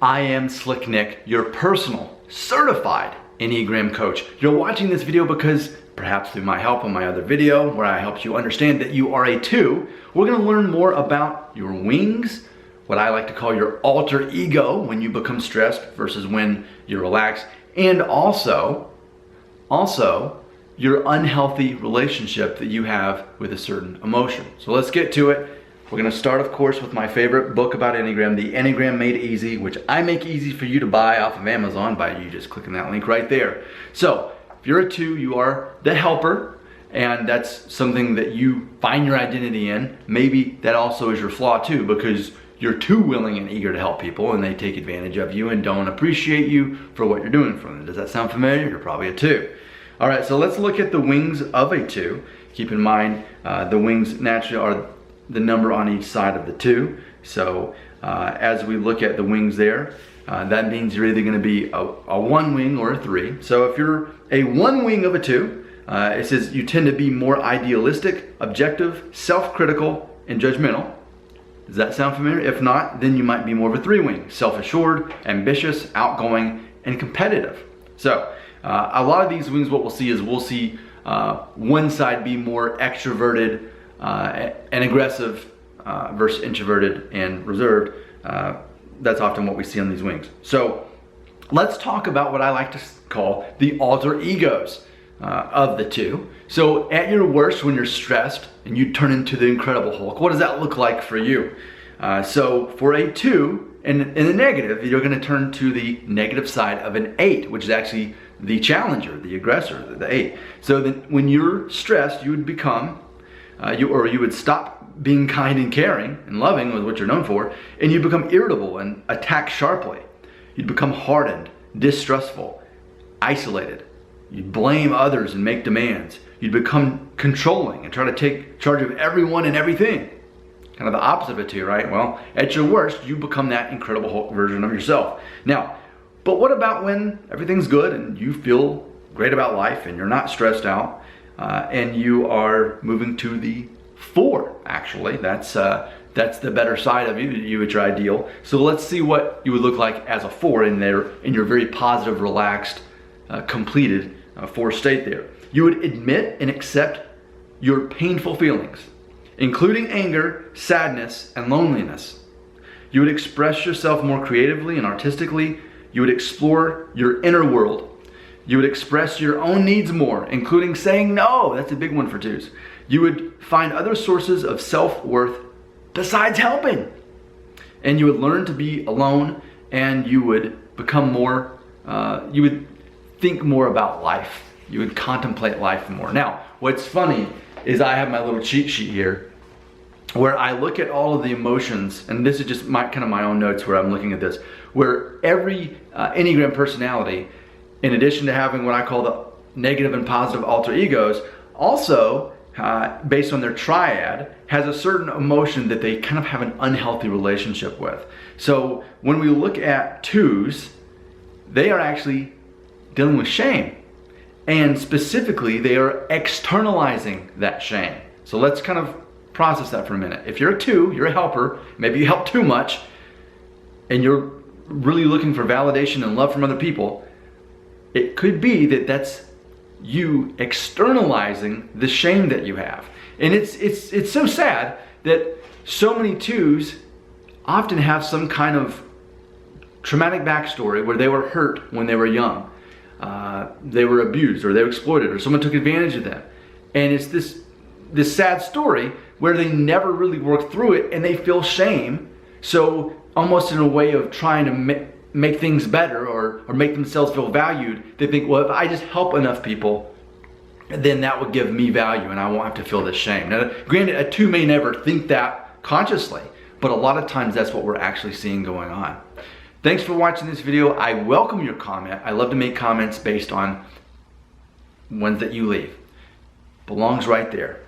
I am Slick Nick, your personal, certified Enneagram coach. You're watching this video because perhaps through my help on my other video where I helped you understand that you are a 2, we're gonna learn more about your wings, what I like to call your alter ego when you become stressed versus when you're relaxed, and also your unhealthy relationship that you have with a certain emotion. So let's get to it. We're gonna start, of course, with my favorite book about Enneagram, The Enneagram Made Easy, which I make easy for you to buy off of Amazon by you just clicking that link right there. So if you're a 2, you are the helper, and that's something that you find your identity in. Maybe that also is your flaw too, because you're too willing and eager to help people and they take advantage of you and don't appreciate you for what you're doing for them. Does that sound familiar? You're probably a 2. All right, so let's look at the wings of a 2. Keep in mind, the wings naturally are the number on each side of the 2. So as we look at the wings there, that means you're either gonna be a 1 wing or a 3. So if you're a 1 wing of a 2, it says you tend to be more idealistic, objective, self-critical, and judgmental. Does that sound familiar? If not, then you might be more of a 3 wing, self-assured, ambitious, outgoing, and competitive. So a lot of these wings, what we'll see is one side be more extroverted and aggressive versus introverted and reserved. That's often what we see on these wings. So let's talk about what I like to call the alter egos of the 2. So at your worst, when you're stressed and you turn into the Incredible Hulk, what does that look like for you? So for a 2, in the negative, you're gonna turn to the negative side of an 8, which is actually the challenger, the aggressor, the 8. So then when you're stressed, you would become, you would stop being kind and caring and loving with what you're known for, and you become irritable and attack sharply. You'd become hardened, distrustful, isolated. You'd blame others and make demands. You'd become controlling and try to take charge of everyone and everything. Kind of the opposite of it too, right? Well, at your worst, you become that Incredible Hulk version of yourself. Now, but what about when everything's good and you feel great about life and you're not stressed out and you are moving to the 4, actually. That's the better side of you at your ideal. So let's see what you would look like as a 4 in your very positive, relaxed, completed 4 state there. You would admit and accept your painful feelings, including anger, sadness, and loneliness. You would express yourself more creatively and artistically. You would explore your inner world. You would express your own needs more, including saying no. That's a big one for 2s. You would find other sources of self-worth besides helping. And you would learn to be alone, and you would become more, you would think more about life. You would contemplate life more. Now, what's funny is I have my little cheat sheet here where I look at all of the emotions, and this is just kind of my own notes where I'm looking at this, where every Enneagram personality, in addition to having what I call the negative and positive alter egos, also based on their triad, has a certain emotion that they kind of have an unhealthy relationship with. So when we look at 2s, they are actually dealing with shame. And specifically, they are externalizing that shame. So let's kind of process that for a minute. If you're a 2, you're a helper, maybe you help too much, and you're really looking for validation and love from other people, it could be that that's you externalizing the shame that you have. And it's so sad that so many 2s often have some kind of traumatic backstory where they were hurt when they were young. They were abused or they were exploited or someone took advantage of them. And it's this sad story where they never really worked through it and they feel shame. So almost in a way of trying to make things better or make themselves feel valued, they think, well, if I just help enough people, then that would give me value and I won't have to feel this shame. Now, granted, a 2 may never think that consciously, but a lot of times that's what we're actually seeing going on. Thanks for watching this video. I welcome your comment. I love to make comments based on ones that you leave. Belongs right there.